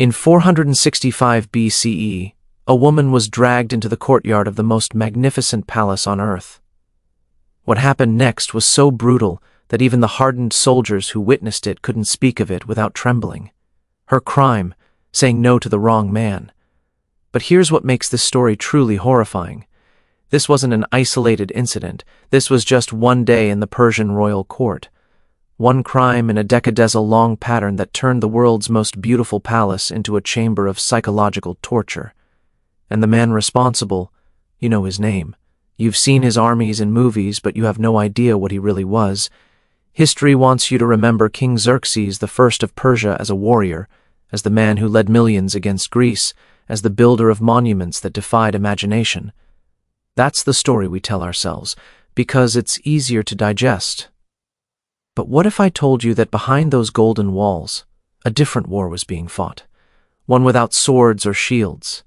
In 465 BCE, a woman was dragged into the courtyard of the most magnificent palace on earth. What happened next was so brutal that even the hardened soldiers who witnessed it couldn't speak of it without trembling. Her crime, saying no to the wrong man. But here's what makes this story truly horrifying. This wasn't an isolated incident. This was just one day in the Persian royal court. One crime in a decades-long pattern that turned the world's most beautiful palace into a chamber of psychological torture. And the man responsible, you know his name. You've seen his armies in movies, but you have no idea what he really was. History wants you to remember King Xerxes, the first of Persia, as a warrior, as the man who led millions against Greece, as the builder of monuments that defied imagination. That's the story we tell ourselves, because it's easier to digest. But what if I told you that behind those golden walls, a different war was being fought? One without swords or shields.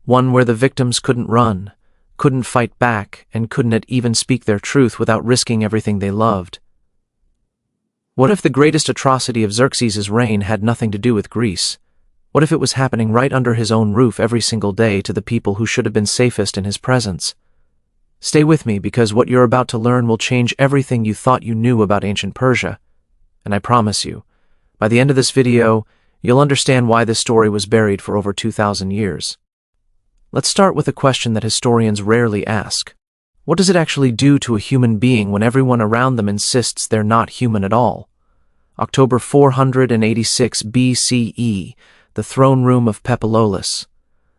One where the victims couldn't run, couldn't fight back, and couldn't even speak their truth without risking everything they loved. What if the greatest atrocity of Xerxes' reign had nothing to do with Greece? What if it was happening right under his own roof every single day to the people who should have been safest in his presence? Stay with me, because what you're about to learn will change everything you thought you knew about ancient Persia. And I promise you, by the end of this video, you'll understand why this story was buried for over 2,000 years. Let's start with a question that historians rarely ask. What does it actually do to a human being when everyone around them insists they're not human at all? October 486 BCE, the throne room of Pepololis.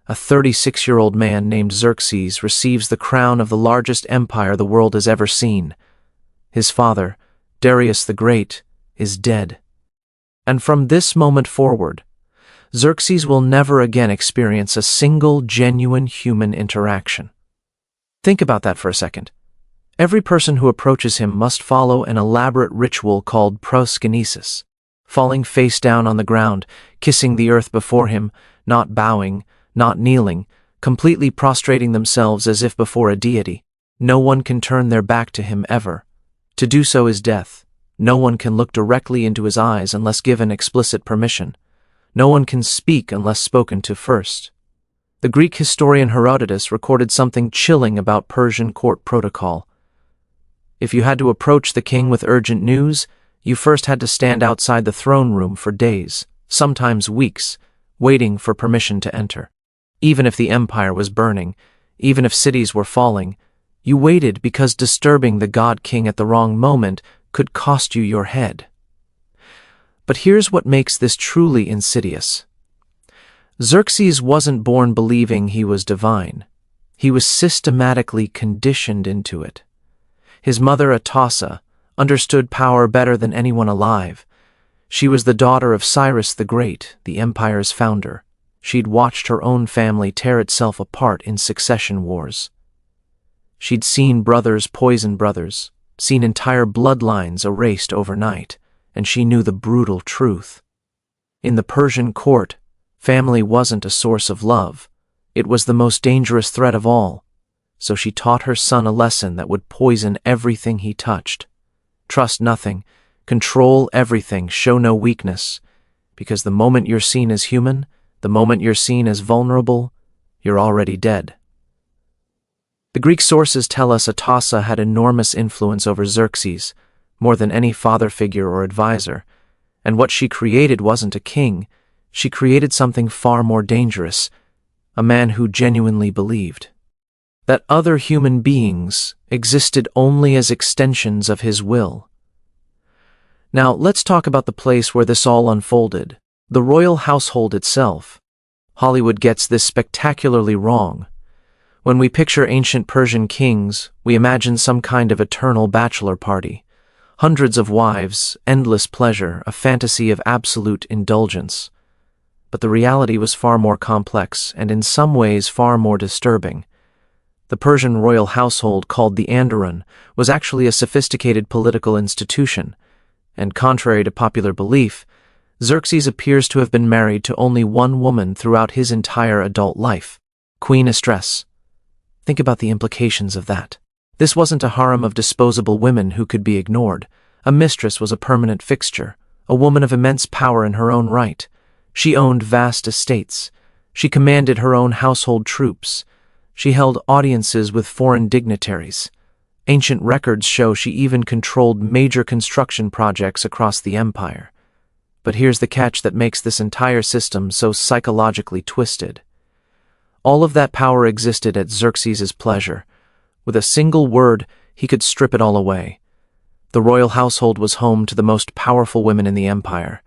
A 36-year-old man named Xerxes receives the crown of the largest empire the world has ever seen. His father, Darius the Great, is dead. And from this moment forward, Xerxes will never again experience a single genuine human interaction. Think about that for a second. Every person who approaches him must follow an elaborate ritual called proskynesis, falling face down on the ground, kissing the earth before him, not bowing, not kneeling, completely prostrating themselves as if before a deity. No one can turn their back to him ever. To do so is death. No one can look directly into his eyes unless given explicit permission. No one can speak unless spoken to first. The Greek historian Herodotus recorded something chilling about Persian court protocol. If you had to approach the king with urgent news, you first had to stand outside the throne room for days, sometimes weeks, waiting for permission to enter. Even if the empire was burning, even if cities were falling, you waited because disturbing the god-king at the wrong moment could cost you your head. But here's what makes this truly insidious. Xerxes wasn't born believing he was divine. He was systematically conditioned into it. His mother, Atossa, understood power better than anyone alive. She was the daughter of Cyrus the Great, the empire's founder. She'd watched her own family tear itself apart in succession wars. She'd seen brothers poison brothers, seen entire bloodlines erased overnight, and she knew the brutal truth. In the Persian court, family wasn't a source of love. It was the most dangerous threat of all. So she taught her son a lesson that would poison everything he touched. Trust nothing, control everything, show no weakness, because the moment you're seen as human, the moment you're seen as vulnerable, you're already dead. The Greek sources tell us Atossa had enormous influence over Xerxes, more than any father figure or advisor, and what she created wasn't a king. She created something far more dangerous, a man who genuinely believed that other human beings existed only as extensions of his will. Now, let's talk about the place where this all unfolded, the royal household itself. Hollywood gets this spectacularly wrong. When we picture ancient Persian kings, we imagine some kind of eternal bachelor party. Hundreds of wives, endless pleasure, a fantasy of absolute indulgence. But the reality was far more complex, and in some ways far more disturbing. The Persian royal household, called the Andaran, was actually a sophisticated political institution, and contrary to popular belief, Xerxes appears to have been married to only one woman throughout his entire adult life, Queen Estress. Think about the implications of that. This wasn't a harem of disposable women who could be ignored. A mistress was a permanent fixture, a woman of immense power in her own right. She owned vast estates. She commanded her own household troops. She held audiences with foreign dignitaries. Ancient records show she even controlled major construction projects across the empire. But here's the catch that makes this entire system so psychologically twisted. All of that power existed at Xerxes' pleasure. With a single word, he could strip it all away. The royal household was home to the most powerful women in the empire.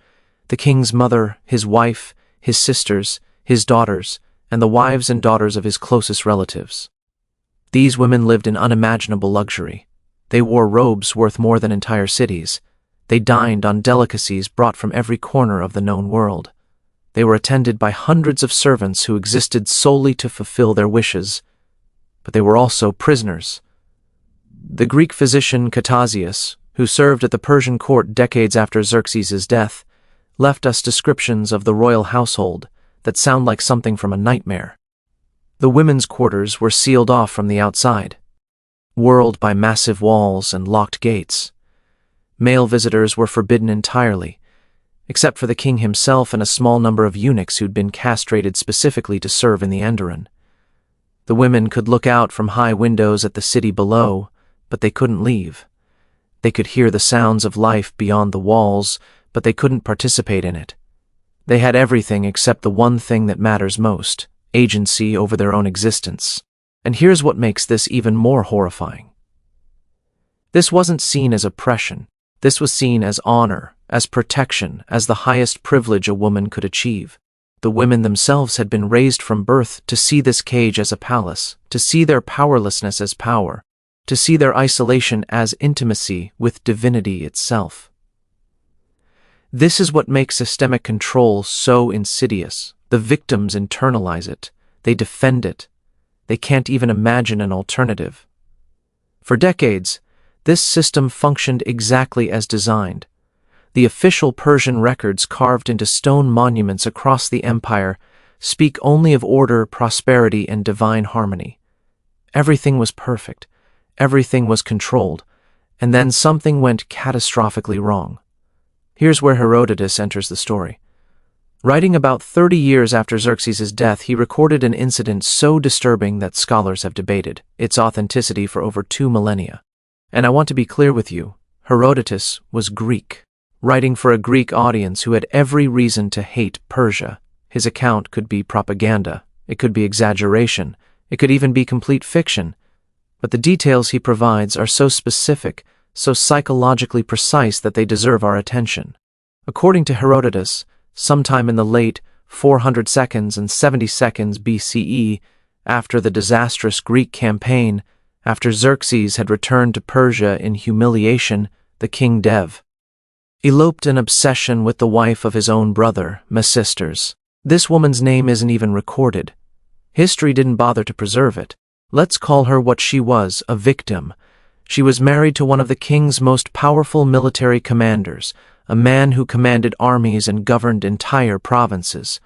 The king's mother, his wife, his sisters, his daughters, and the wives and daughters of his closest relatives. These women lived in unimaginable luxury. They wore robes worth more than entire cities. They dined on delicacies brought from every corner of the known world. They were attended by hundreds of servants who existed solely to fulfill their wishes. But they were also prisoners. The Greek physician Ctesias, who served at the Persian court decades after Xerxes' death, left us descriptions of the royal household that sound like something from a nightmare. The women's quarters were sealed off from the outside, walled by massive walls and locked gates. Male visitors were forbidden entirely, except for the king himself and a small number of eunuchs who'd been castrated specifically to serve in the enderon. The women could look out from high windows at the city below, but they couldn't leave. They could hear the sounds of life beyond the walls, but they couldn't participate in it. They had everything except the one thing that matters most: agency over their own existence. And here's what makes this even more horrifying. This wasn't seen as oppression. This was seen as honor, as protection, as the highest privilege a woman could achieve. The women themselves had been raised from birth to see this cage as a palace, to see their powerlessness as power, to see their isolation as intimacy with divinity itself. This is what makes systemic control so insidious. The victims internalize it. They defend it. They can't even imagine an alternative. For decades, this system functioned exactly as designed. The official Persian records carved into stone monuments across the empire speak only of order, prosperity, and divine harmony. Everything was perfect. Everything was controlled. And then something went catastrophically wrong. Here's where Herodotus enters the story. Writing about 30 years after Xerxes' death, he recorded an incident so disturbing that scholars have debated its authenticity for over 2 millennia. And I want to be clear with you, Herodotus was Greek, writing for a Greek audience who had every reason to hate Persia. His account could be propaganda, it could be exaggeration, it could even be complete fiction. But the details he provides are so specific, so psychologically precise that they deserve our attention. According to Herodotus, sometime in the late 400 seconds and 70 seconds BCE, after the disastrous Greek campaign, after Xerxes had returned to Persia in humiliation, the king Dev eloped in obsession with the wife of his own brother, Mesisters. This woman's name isn't even recorded. History didn't bother to preserve it. Let's call her what she was, a victim. She was married to one of the king's most powerful military commanders, a man who commanded armies and governed entire provinces.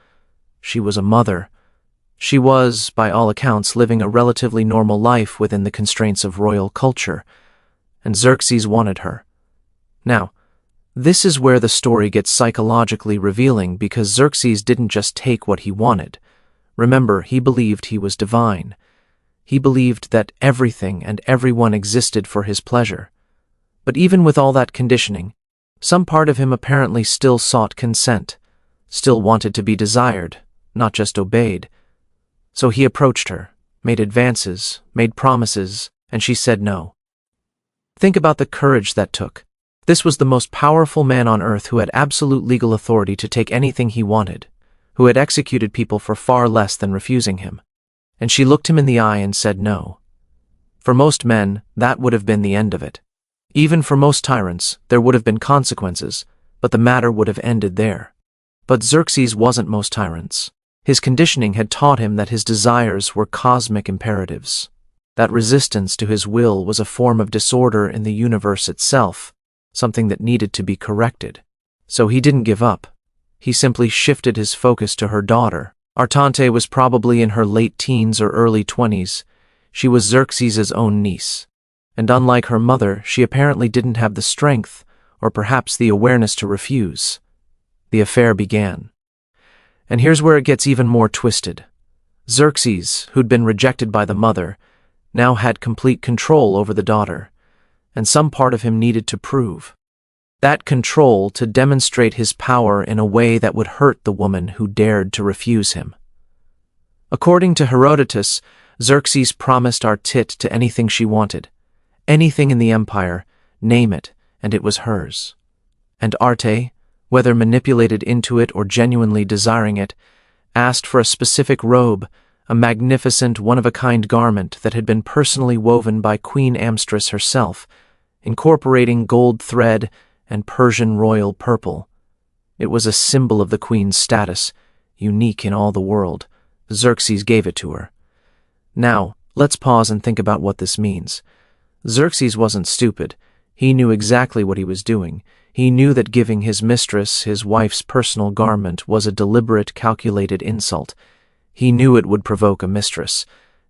She was a mother. She was, by all accounts, living a relatively normal life within the constraints of royal culture, and Xerxes wanted her. Now, this is where the story gets psychologically revealing, because Xerxes didn't just take what he wanted. Remember, he believed he was divine. He believed that everything and everyone existed for his pleasure. But even with all that conditioning, some part of him apparently still sought consent, still wanted to be desired, not just obeyed. So he approached her, made advances, made promises, and she said no. Think about the courage that took. This was the most powerful man on earth who had absolute legal authority to take anything he wanted, who had executed people for far less than refusing him. And she looked him in the eye and said no. For most men, that would have been the end of it. Even for most tyrants, there would have been consequences, but the matter would have ended there. But Xerxes wasn't most tyrants. His conditioning had taught him that his desires were cosmic imperatives, that resistance to his will was a form of disorder in the universe itself, something that needed to be corrected. So he didn't give up. He simply shifted his focus to her daughter. Artante was probably in her late teens or early 20s. She was Xerxes' own niece. And unlike her mother, she apparently didn't have the strength, or perhaps the awareness to refuse. The affair began. And here's where it gets even more twisted. Xerxes, who'd been rejected by the mother, now had complete control over the daughter, and some part of him needed to prove that control to demonstrate his power in a way that would hurt the woman who dared to refuse him. According to Herodotus, Xerxes promised our tit to anything she wanted, anything in the empire, name it, and it was hers. And Arte, whether manipulated into it or genuinely desiring it, asked for a specific robe, a magnificent one-of-a-kind garment that had been personally woven by Queen Amstress herself, incorporating gold thread and Persian royal purple. It was a symbol of the queen's status, unique in all the world. Xerxes gave it to her. Now, let's pause and think about what this means. Xerxes wasn't stupid. He knew exactly what he was doing. He knew that giving his mistress his wife's personal garment was a deliberate, calculated insult. He knew it would provoke a mistress,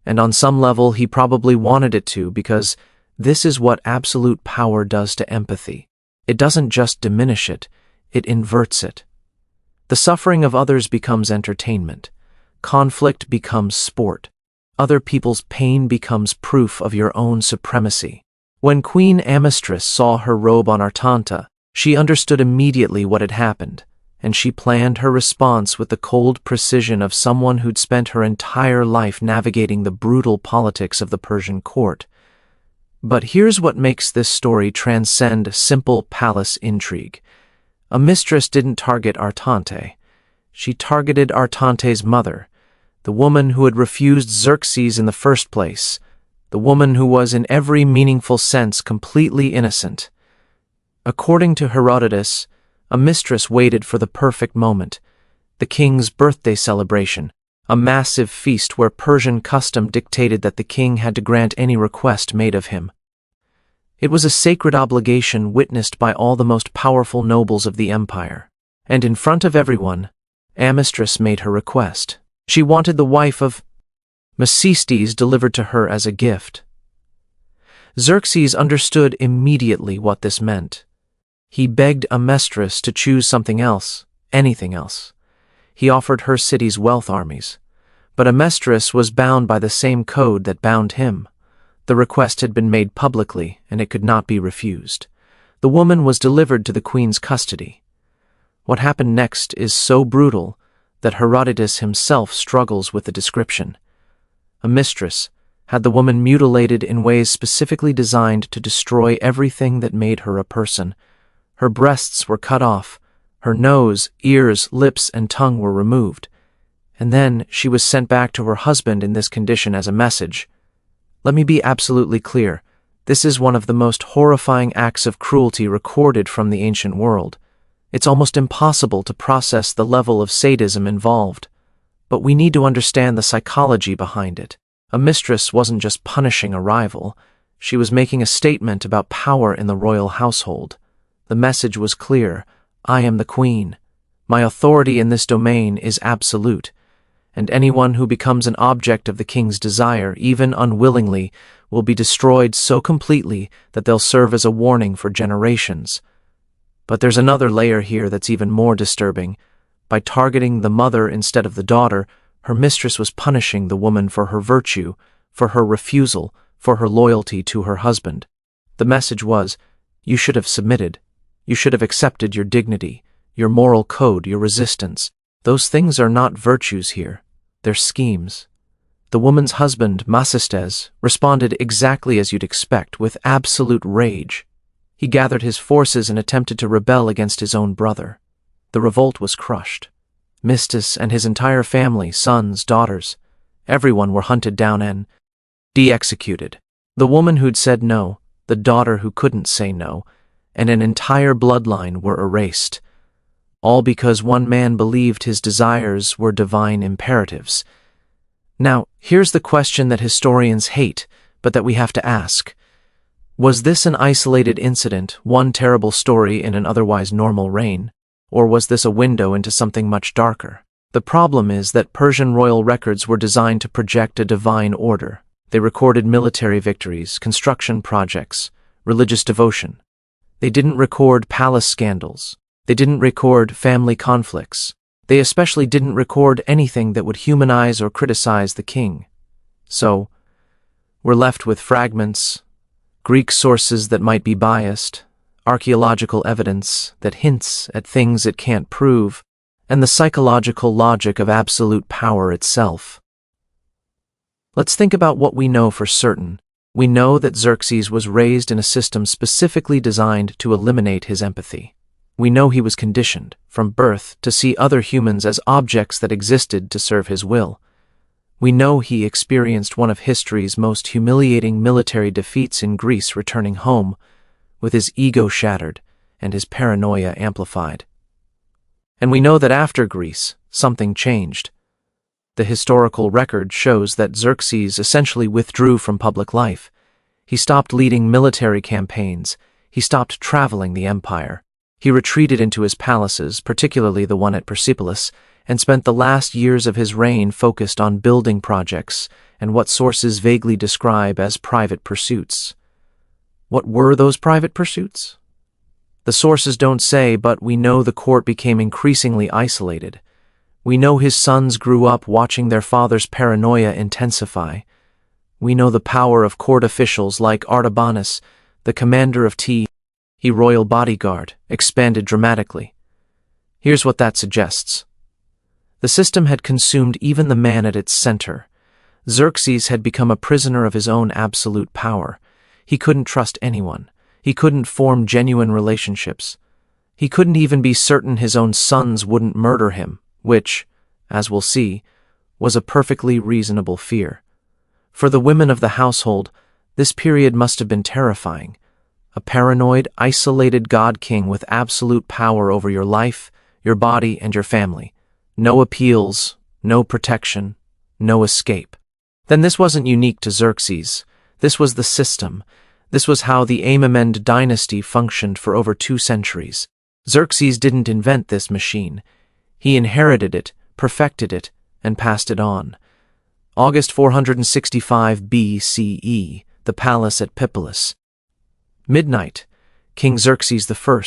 and on some level he probably wanted it to, because this is what absolute power does to empathy. It doesn't just diminish it, it inverts it. The suffering of others becomes entertainment. Conflict becomes sport. Other people's pain becomes proof of your own supremacy. When Queen Amstress saw her robe on Artanta, she understood immediately what had happened, and she planned her response with the cold precision of someone who'd spent her entire life navigating the brutal politics of the Persian court. But here's what makes this story transcend simple palace intrigue. A mistress didn't target Artante. She targeted Artante's mother, the woman who had refused Xerxes in the first place, the woman who was in every meaningful sense completely innocent. According to Herodotus, a mistress waited for the perfect moment, the king's birthday celebration, a massive feast where Persian custom dictated that the king had to grant any request made of him. It was a sacred obligation witnessed by all the most powerful nobles of the empire, and in front of everyone, Amstress made her request. She wanted the wife of Macestes delivered to her as a gift. Xerxes understood immediately what this meant. He begged Amstress to choose something else, anything else. He offered her city's wealth armies. But Amstress was bound by the same code that bound him. The request had been made publicly, and it could not be refused. The woman was delivered to the queen's custody. What happened next is so brutal that Herodotus himself struggles with the description. Amstress had the woman mutilated in ways specifically designed to destroy everything that made her a person. Her breasts were cut off, her nose, ears, lips, and tongue were removed, and then she was sent back to her husband in this condition as a message. Let me be absolutely clear, this is one of the most horrifying acts of cruelty recorded from the ancient world. It's almost impossible to process the level of sadism involved, but we need to understand the psychology behind it. Amstress wasn't just punishing a rival, she was making a statement about power in the royal household. The message was clear: I am the queen. My authority in this domain is absolute, and anyone who becomes an object of the king's desire, even unwillingly, will be destroyed so completely that they'll serve as a warning for generations. But there's another layer here that's even more disturbing. By targeting the mother instead of the daughter, her mistress was punishing the woman for her virtue, for her refusal, for her loyalty to her husband. The message was, you should have submitted. You should have accepted your dignity, your moral code, your resistance. Those things are not virtues here. They're schemes. The woman's husband, Macestes, responded exactly as you'd expect, with absolute rage. He gathered his forces and attempted to rebel against his own brother. The revolt was crushed. Mistis and his entire family, sons, daughters, everyone were hunted down and de-executed. The woman who'd said no, the daughter who couldn't say no, and an entire bloodline were erased. All because one man believed his desires were divine imperatives. Now, here's the question that historians hate, but that we have to ask. Was this an isolated incident, one terrible story in an otherwise normal reign? Or was this a window into something much darker? The problem is that Persian royal records were designed to project a divine order. They recorded military victories, construction projects, religious devotion. They didn't record palace scandals. They didn't record family conflicts. They especially didn't record anything that would humanize or criticize the king. So, we're left with fragments, Greek sources that might be biased, archaeological evidence that hints at things it can't prove, and the psychological logic of absolute power itself. Let's think about what we know for certain. We know that Xerxes was raised in a system specifically designed to eliminate his empathy. We know he was conditioned, from birth, to see other humans as objects that existed to serve his will. We know he experienced one of history's most humiliating military defeats in Greece returning home, with his ego shattered and his paranoia amplified. And we know that after Greece, something changed. The historical record shows that Xerxes essentially withdrew from public life. He stopped leading military campaigns. He stopped traveling the empire. He retreated into his palaces, particularly the one at Persepolis, and spent the last years of his reign focused on building projects and what sources vaguely describe as private pursuits. What were those private pursuits? The sources don't say, but we know the court became increasingly isolated. We know his sons grew up watching their father's paranoia intensify. We know the power of court officials like Artabanus, the commander of the royal bodyguard, expanded dramatically. Here's what that suggests. The system had consumed even the man at its center. Xerxes had become a prisoner of his own absolute power. He couldn't trust anyone. He couldn't form genuine relationships. He couldn't even be certain his own sons wouldn't murder him, which, as we'll see, was a perfectly reasonable fear. For the women of the household, this period must have been terrifying. A paranoid, isolated god-king with absolute power over your life, your body, and your family. No appeals, no protection, no escape. Then this wasn't unique to Xerxes. This was the system. This was how the Amenemid dynasty functioned for over 2 centuries. Xerxes didn't invent this machine. He inherited it, perfected it, and passed it on. August 465 BCE, the palace at Persepolis. Midnight. King Xerxes I,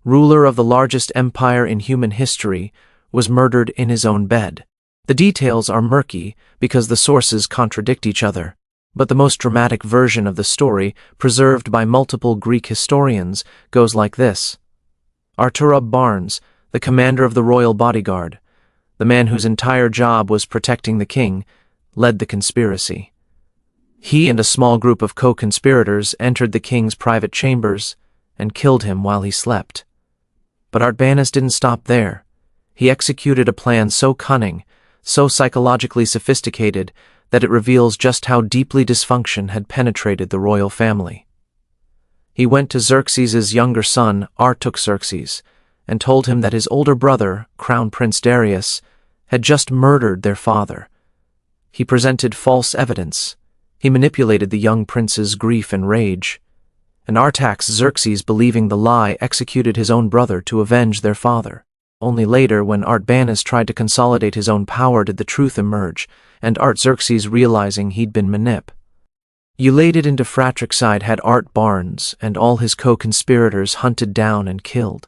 ruler of the largest empire in human history, was murdered in his own bed. The details are murky because the sources contradict each other, but the most dramatic version of the story, preserved by multiple Greek historians, goes like this. Arturub Barnes, the commander of the royal bodyguard, the man whose entire job was protecting the king, led the conspiracy. He and a small group of co-conspirators entered the king's private chambers and killed him while he slept. But Artabanus didn't stop there. He executed a plan so cunning, so psychologically sophisticated, that it reveals just how deeply dysfunction had penetrated the royal family. He went to Xerxes' younger son, Artaxerxes, and told him that his older brother, Crown Prince Darius, had just murdered their father. He presented false evidence. He manipulated the young prince's grief and rage. And Artaxerxes, believing the lie, executed his own brother to avenge their father. Only later, when Artabanus tried to consolidate his own power, did the truth emerge, and Artaxerxes, realizing he'd been manipulated into fratricide, had Art Barnes and all his co-conspirators hunted down and killed.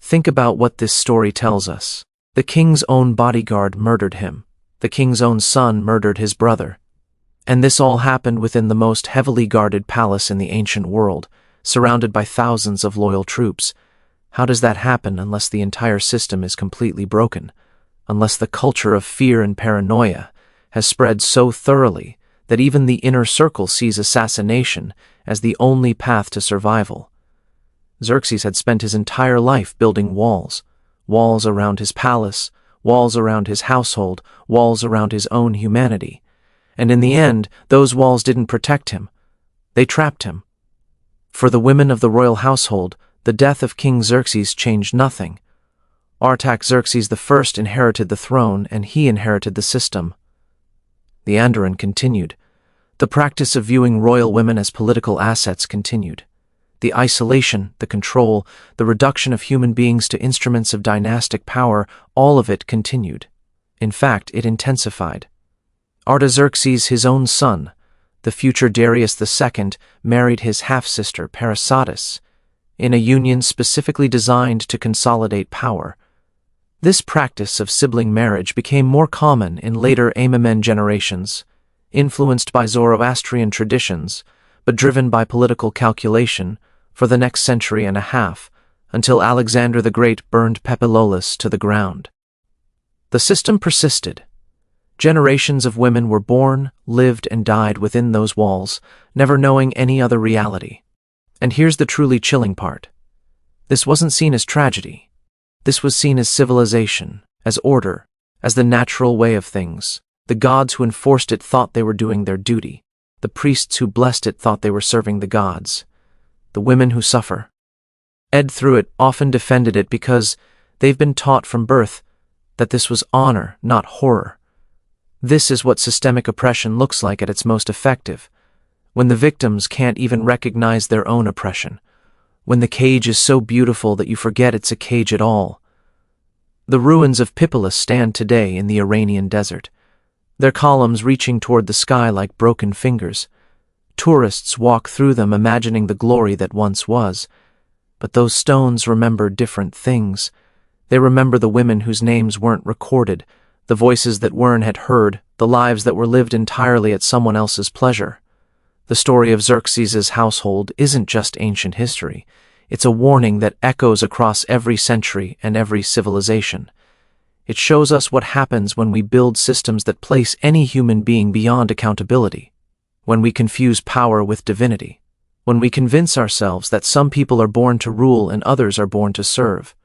Think about what this story tells us. The king's own bodyguard murdered him. The king's own son murdered his brother. And this all happened within the most heavily guarded palace in the ancient world, surrounded by thousands of loyal troops. How does that happen unless the entire system is completely broken? Unless the culture of fear and paranoia has spread so thoroughly that even the inner circle sees assassination as the only path to survival? Xerxes had spent his entire life building walls. Walls around his palace, walls around his household, walls around his own humanity. And in the end, those walls didn't protect him. They trapped him. For the women of the royal household, the death of King Xerxes changed nothing. Artaxerxes I inherited the throne, and he inherited the system. The Andoran continued. The practice of viewing royal women as political assets continued. The isolation, the control, the reduction of human beings to instruments of dynastic power, all of it continued. In fact, it intensified. Artaxerxes, his own son, the future Darius II, married his half-sister Parysatis, in a union specifically designed to consolidate power. This practice of sibling marriage became more common in later Amenem generations, influenced by Zoroastrian traditions, but driven by political calculation for the next century and a half, until Alexander the Great burned Pepilolis to the ground. The system persisted. Generations of women were born, lived, and died within those walls, never knowing any other reality. And here's the truly chilling part. This wasn't seen as tragedy. This was seen as civilization, as order, as the natural way of things. The gods who enforced it thought they were doing their duty. The priests who blessed it thought they were serving the gods. The women who suffer through it often defended it because they've been taught from birth that this was honor, not horror. This is what systemic oppression looks like at its most effective, when the victims can't even recognize their own oppression, when the cage is so beautiful that you forget it's a cage at all. The ruins of Pipilis stand today in the Iranian desert, their columns reaching toward the sky like broken fingers. Tourists walk through them imagining the glory that once was, but those stones remember different things. They remember the women whose names weren't recorded, the voices that Wern had heard, the lives that were lived entirely at someone else's pleasure. The story of Xerxes' household isn't just ancient history. It's a warning that echoes across every century and every civilization. It shows us what happens when we build systems that place any human being beyond accountability, when we confuse power with divinity, when we convince ourselves that some people are born to rule and others are born to serve.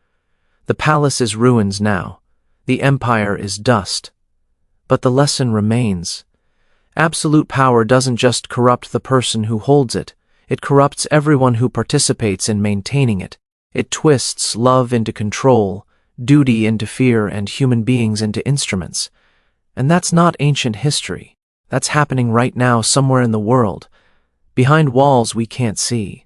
The palace is ruins now. The empire is dust. But the lesson remains. Absolute power doesn't just corrupt the person who holds it. It corrupts everyone who participates in maintaining it. It twists love into control, duty into fear, and human beings into instruments. And that's not ancient history. That's happening right now somewhere in the world, behind walls we can't see.